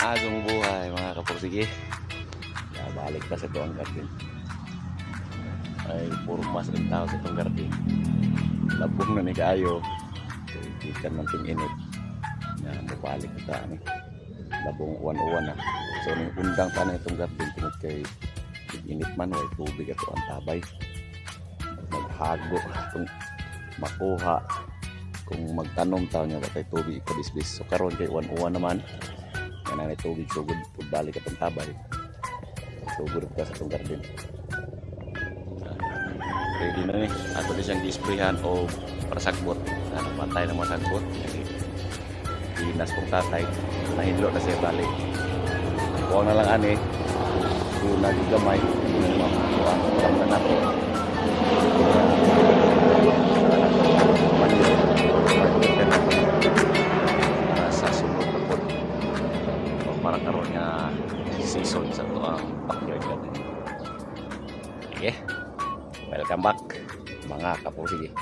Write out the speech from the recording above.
Maagong buhay mga kapursige. Balik pa sa tuang garden. Ay puro mas ang tao sa tuang garden. Labong na ni kayo. Ikan ng ting-init. Mabalik kita ni. Labong uwan-uwan na. So nung undang tanay itong garden tinod kay init man way tubig ato ang tabay. Maghago kung makuha kung magtanom taon niya batay tubig ikabisbis. So karon kay uwan-uwan naman. Yan ang tubig sugod pagbalik atong tabay. Sugod ka sa itong garden. Ready na ni. Ato na siyang displayan o prasagbot. Patay na mga sagbot. Pinas kong tatay. Nahidlo na siya balik. Huwag na lang ani. Kung nagigamay. Kung na naman kuhaan. Kuhaan na nato. Sa sunod na po. Para karoon nga season sa ito ang backyard natin. Okay. Welcome back mga kapursige.